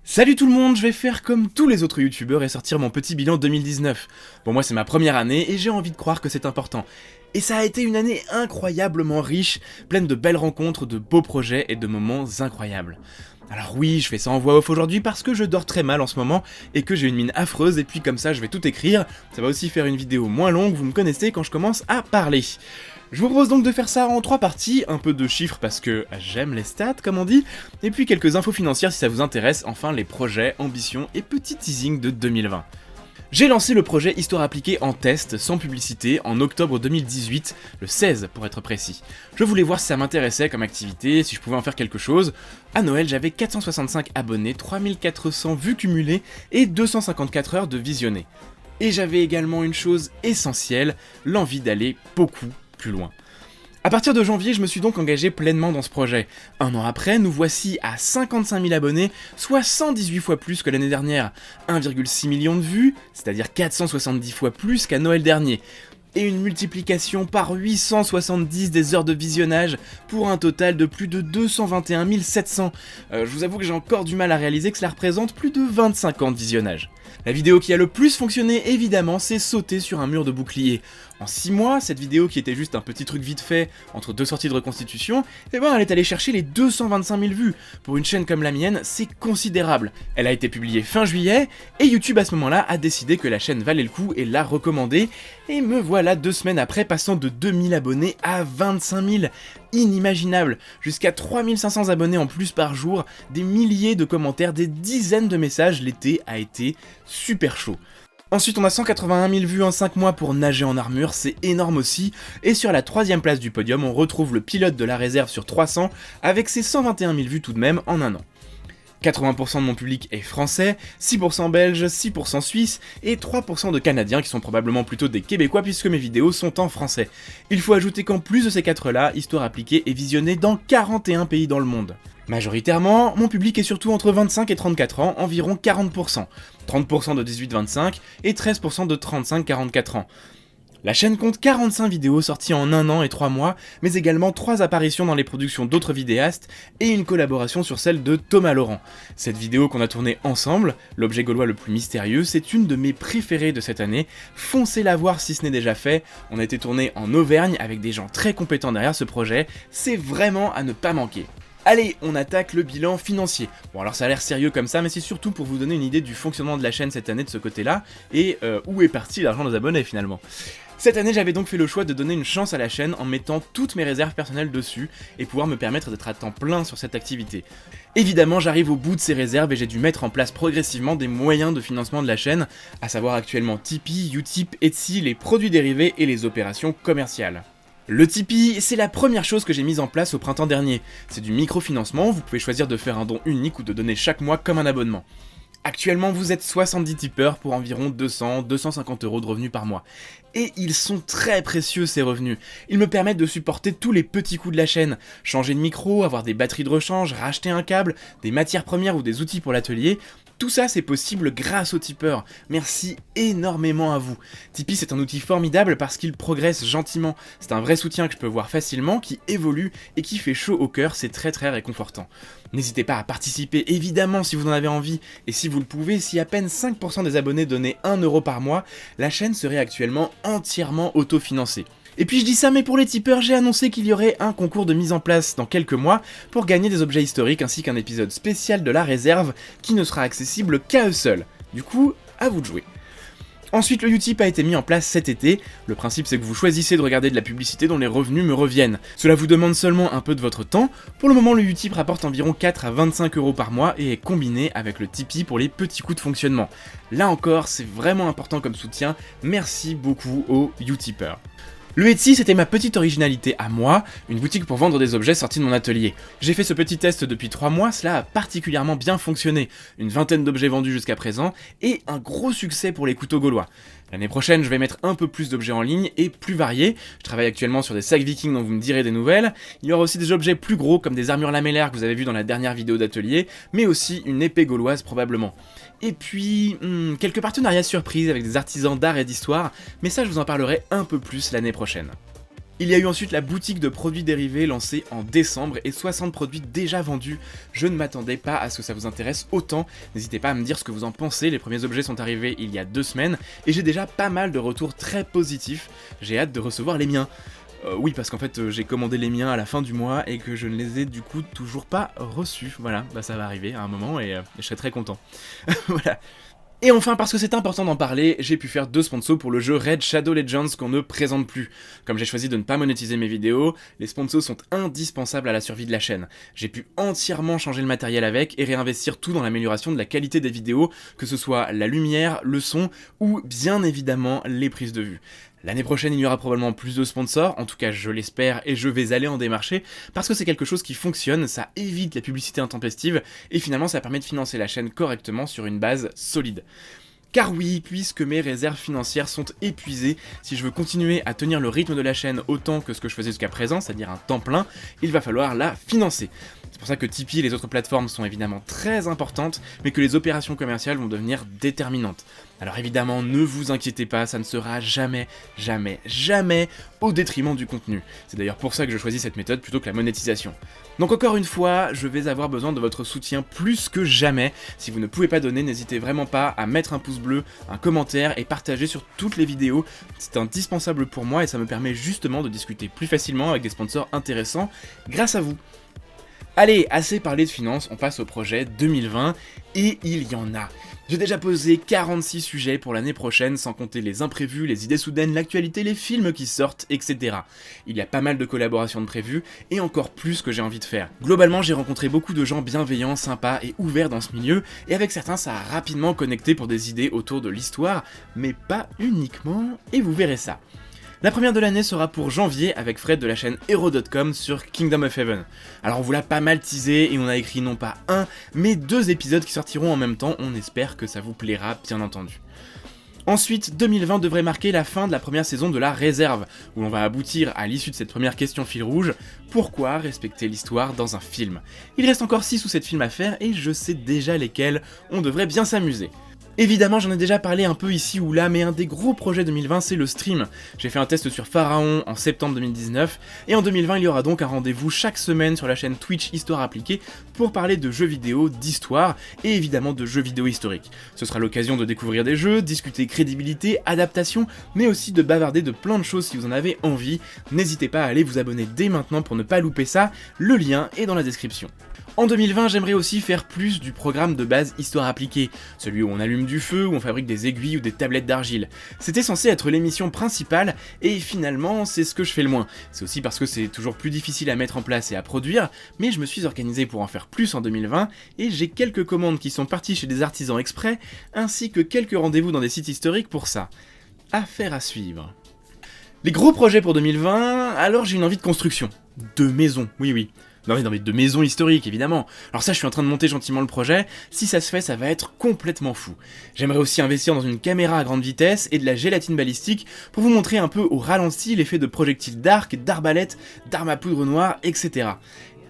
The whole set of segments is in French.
Salut tout le monde, je vais faire comme tous les autres youtubeurs et sortir mon petit bilan 2019. Bon, moi c'est ma première année et j'ai envie de croire que c'est important. Et ça a été une année incroyablement riche, pleine de belles rencontres, de beaux projets et de moments incroyables. Alors oui, je fais ça en voix off aujourd'hui parce que je dors très mal en ce moment et que j'ai une mine affreuse et puis comme ça je vais tout écrire. Ça va aussi faire une vidéo moins longue, vous me connaissez quand je commence à parler. Je vous propose donc de faire ça en 3 parties, un peu de chiffres parce que j'aime les stats comme on dit, et puis quelques infos financières si ça vous intéresse, enfin les projets, ambitions et petits teasing de 2020. J'ai lancé le projet Histoire appliquée en test, sans publicité, en octobre 2018, le 16 pour être précis. Je voulais voir si ça m'intéressait comme activité, si je pouvais en faire quelque chose. À Noël, j'avais 465 abonnés, 3400 vues cumulées et 254 heures de visionnées. Et j'avais également une chose essentielle, l'envie d'aller beaucoup plus loin. A partir de janvier, je me suis donc engagé pleinement dans ce projet. Un an après, nous voici à 55 000 abonnés, soit 118 fois plus que l'année dernière, 1,6 million de vues, c'est-à-dire 470 fois plus qu'à Noël dernier, et une multiplication par 870 des heures de visionnage pour un total de plus de 221 700. Je vous avoue que j'ai encore du mal à réaliser que cela représente plus de 25 ans de visionnage. La vidéo qui a le plus fonctionné évidemment, c'est sauter sur un mur de bouclier. En 6 mois, cette vidéo qui était juste un petit truc vite fait entre deux sorties de reconstitution, elle est allée chercher les 225 000 vues. Pour une chaîne comme la mienne, c'est considérable. Elle a été publiée fin juillet, et YouTube à ce moment-là a décidé que la chaîne valait le coup et l'a recommandée, et me voilà 2 semaines après passant de 2000 abonnés à 25 000. Inimaginable, jusqu'à 3500 abonnés en plus par jour, des milliers de commentaires, des dizaines de messages, l'été a été super chaud. Ensuite on a 181 000 vues en 5 mois pour Nager en armure, c'est énorme aussi, et sur la 3ème place du podium on retrouve le pilote de la réserve sur 300 avec ses 121 000 vues tout de même en un an. 80% de mon public est français, 6% belge, 6% suisse et 3% de canadiens qui sont probablement plutôt des québécois puisque mes vidéos sont en français. Il faut ajouter qu'en plus de ces 4-là, Histoire appliquée est visionnée dans 41 pays dans le monde. Majoritairement, mon public est surtout entre 25 et 34 ans, environ 40%, 30% de 18-25 et 13% de 35-44 ans. La chaîne compte 45 vidéos sorties en 1 an et 3 mois, mais également 3 apparitions dans les productions d'autres vidéastes et une collaboration sur celle de Thomas Laurent. Cette vidéo qu'on a tournée ensemble, l'objet gaulois le plus mystérieux, c'est une de mes préférées de cette année. Foncez la voir si ce n'est déjà fait, on a été tourné en Auvergne avec des gens très compétents derrière ce projet, c'est vraiment à ne pas manquer. Allez, on attaque le bilan financier. Bon alors ça a l'air sérieux comme ça, mais c'est surtout pour vous donner une idée du fonctionnement de la chaîne cette année de ce côté-là, et où est parti l'argent des abonnés finalement. Cette année j'avais donc fait le choix de donner une chance à la chaîne en mettant toutes mes réserves personnelles dessus, et pouvoir me permettre d'être à temps plein sur cette activité. Évidemment j'arrive au bout de ces réserves et j'ai dû mettre en place progressivement des moyens de financement de la chaîne, à savoir actuellement Tipeee, Utip, Etsy, les produits dérivés et les opérations commerciales. Le Tipeee, c'est la première chose que j'ai mise en place au printemps dernier. C'est du microfinancement, vous pouvez choisir de faire un don unique ou de donner chaque mois comme un abonnement. Actuellement, vous êtes 70 tipeurs pour environ 200-250 € de revenus par mois. Et ils sont très précieux ces revenus. Ils me permettent de supporter tous les petits coûts de la chaîne. Changer de micro, avoir des batteries de rechange, racheter un câble, des matières premières ou des outils pour l'atelier. Tout ça c'est possible grâce aux tipeurs. Merci énormément à vous. Tipeee c'est un outil formidable parce qu'il progresse gentiment. C'est un vrai soutien que je peux voir facilement, qui évolue et qui fait chaud au cœur, c'est très réconfortant. N'hésitez pas à participer évidemment si vous en avez envie, et si vous le pouvez, si à peine 5% des abonnés donnaient 1 € par mois, la chaîne serait actuellement entièrement autofinancée. Et puis je dis ça, mais pour les tipeurs, j'ai annoncé qu'il y aurait un concours de mise en place dans quelques mois pour gagner des objets historiques ainsi qu'un épisode spécial de la réserve qui ne sera accessible qu'à eux seuls. Du coup, à vous de jouer. Ensuite, le Utip a été mis en place cet été. Le principe c'est que vous choisissez de regarder de la publicité dont les revenus me reviennent. Cela vous demande seulement un peu de votre temps. Pour le moment, le Utip rapporte environ 4 à 25 € par mois et est combiné avec le Tipeee pour les petits coûts de fonctionnement. Là encore, c'est vraiment important comme soutien. Merci beaucoup aux Utipeurs. Le Etsy, c'était ma petite originalité à moi, une boutique pour vendre des objets sortis de mon atelier. J'ai fait ce petit test depuis 3 mois, cela a particulièrement bien fonctionné, une vingtaine d'objets vendus jusqu'à présent, et un gros succès pour les couteaux gaulois. L'année prochaine, je vais mettre un peu plus d'objets en ligne et plus variés. Je travaille actuellement sur des sacs vikings dont vous me direz des nouvelles. Il y aura aussi des objets plus gros comme des armures lamellaires que vous avez vu dans la dernière vidéo d'atelier, mais aussi une épée gauloise probablement. Et puis, quelques partenariats surprises avec des artisans d'art et d'histoire, mais ça je vous en parlerai un peu plus l'année prochaine. Il y a eu ensuite la boutique de produits dérivés lancée en décembre et 60 produits déjà vendus. Je ne m'attendais pas à ce que ça vous intéresse autant. N'hésitez pas à me dire ce que vous en pensez, les premiers objets sont arrivés il y a 2 semaines et j'ai déjà pas mal de retours très positifs. J'ai hâte de recevoir les miens. Oui, parce qu'en fait j'ai commandé les miens à la fin du mois et que je ne les ai du coup toujours pas reçus. Voilà, bah ça va arriver à un moment et je serai très content. Voilà. Et enfin, parce que c'est important d'en parler, j'ai pu faire 2 sponsors pour le jeu Raid Shadow Legends qu'on ne présente plus. Comme j'ai choisi de ne pas monétiser mes vidéos, les sponsors sont indispensables à la survie de la chaîne. J'ai pu entièrement changer le matériel avec et réinvestir tout dans l'amélioration de la qualité des vidéos, que ce soit la lumière, le son ou bien évidemment les prises de vue. L'année prochaine, il y aura probablement plus de sponsors, en tout cas je l'espère et je vais aller en démarcher, parce que c'est quelque chose qui fonctionne, ça évite la publicité intempestive, et finalement ça permet de financer la chaîne correctement sur une base solide. Car oui, puisque mes réserves financières sont épuisées, si je veux continuer à tenir le rythme de la chaîne autant que ce que je faisais jusqu'à présent, c'est-à-dire un temps plein, il va falloir la financer. C'est pour ça que Tipeee et les autres plateformes sont évidemment très importantes, mais que les opérations commerciales vont devenir déterminantes. Alors évidemment, ne vous inquiétez pas, ça ne sera jamais au détriment du contenu. C'est d'ailleurs pour ça que je choisis cette méthode plutôt que la monétisation. Donc encore une fois, je vais avoir besoin de votre soutien plus que jamais. Si vous ne pouvez pas donner, n'hésitez vraiment pas à mettre un pouce bleu, un commentaire et partager sur toutes les vidéos. C'est indispensable pour moi et ça me permet justement de discuter plus facilement avec des sponsors intéressants grâce à vous. Allez, assez parlé de finances, on passe au projet 2020, et il y en a. J'ai déjà posé 46 sujets pour l'année prochaine, sans compter les imprévus, les idées soudaines, l'actualité, les films qui sortent, etc. Il y a pas mal de collaborations de prévues, et encore plus que j'ai envie de faire. Globalement, j'ai rencontré beaucoup de gens bienveillants, sympas et ouverts dans ce milieu, et avec certains ça a rapidement connecté pour des idées autour de l'histoire, mais pas uniquement, et vous verrez ça. La première de l'année sera pour janvier avec Fred de la chaîne Hero.com sur Kingdom of Heaven. Alors on vous l'a pas mal teasé et on a écrit non pas un, mais 2 épisodes qui sortiront en même temps, on espère que ça vous plaira bien entendu. Ensuite, 2020 devrait marquer la fin de la première saison de La Réserve, où l'on va aboutir à l'issue de cette première question fil rouge, pourquoi respecter l'histoire dans un film ? Il reste encore 6 ou 7 films à faire et je sais déjà lesquels, on devrait bien s'amuser. Évidemment, j'en ai déjà parlé un peu ici ou là, mais un des gros projets 2020, c'est le stream. J'ai fait un test sur Pharaon en septembre 2019, et en 2020, il y aura donc un rendez-vous chaque semaine sur la chaîne Twitch Histoire Appliquée pour parler de jeux vidéo, d'histoire, et évidemment de jeux vidéo historiques. Ce sera l'occasion de découvrir des jeux, discuter crédibilité, adaptation, mais aussi de bavarder de plein de choses si vous en avez envie. N'hésitez pas à aller vous abonner dès maintenant pour ne pas louper ça, le lien est dans la description. En 2020, j'aimerais aussi faire plus du programme de base Histoire Appliquée, celui où on allume du feu, où on fabrique des aiguilles ou des tablettes d'argile. C'était censé être l'émission principale, et finalement, c'est ce que je fais le moins. C'est aussi parce que c'est toujours plus difficile à mettre en place et à produire, mais je me suis organisé pour en faire plus en 2020, et j'ai quelques commandes qui sont parties chez des artisans exprès, ainsi que quelques rendez-vous dans des sites historiques pour ça. Affaire à suivre. Les gros projets pour 2020, alors j'ai une envie de construction. De maisons, oui. Non mais de maisons historiques évidemment. Alors ça je suis en train de monter gentiment le projet, si ça se fait ça va être complètement fou. J'aimerais aussi investir dans une caméra à grande vitesse et de la gélatine balistique pour vous montrer un peu au ralenti l'effet de projectiles d'arc, d'arbalètes, d'armes à poudre noire, etc.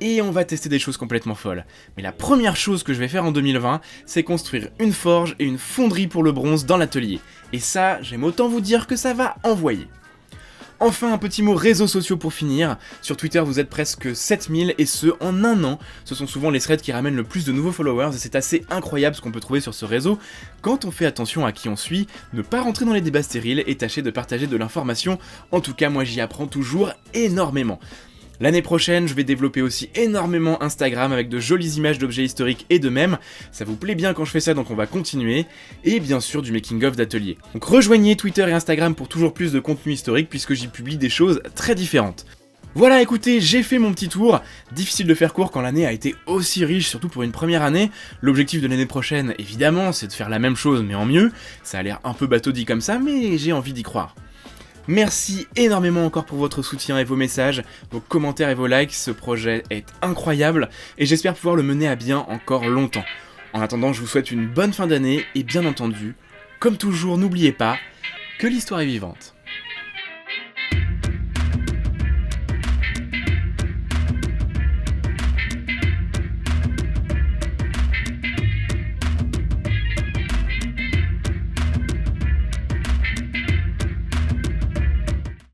Et on va tester des choses complètement folles. Mais la première chose que je vais faire en 2020, c'est construire une forge et une fonderie pour le bronze dans l'atelier. Et ça, j'aime autant vous dire que ça va envoyer. Enfin, un petit mot réseaux sociaux pour finir. Sur Twitter, vous êtes presque 7000 et ce, en un an. Ce sont souvent les threads qui ramènent le plus de nouveaux followers et c'est assez incroyable ce qu'on peut trouver sur ce réseau. Quand on fait attention à qui on suit, ne pas rentrer dans les débats stériles et tâcher de partager de l'information. En tout cas, moi j'y apprends toujours énormément. L'année prochaine, je vais développer aussi énormément Instagram avec de jolies images d'objets historiques et de mèmes. Ça vous plaît bien quand je fais ça, donc on va continuer. Et bien sûr, du making-of d'atelier. Donc rejoignez Twitter et Instagram pour toujours plus de contenu historique puisque j'y publie des choses très différentes. Voilà, écoutez, j'ai fait mon petit tour. Difficile de faire court quand l'année a été aussi riche, surtout pour une première année. L'objectif de l'année prochaine, évidemment, c'est de faire la même chose mais en mieux. Ça a l'air un peu bateau dit comme ça, mais j'ai envie d'y croire. Merci énormément encore pour votre soutien et vos messages, vos commentaires et vos likes, ce projet est incroyable et j'espère pouvoir le mener à bien encore longtemps. En attendant, je vous souhaite une bonne fin d'année et bien entendu, comme toujours, n'oubliez pas que l'histoire est vivante.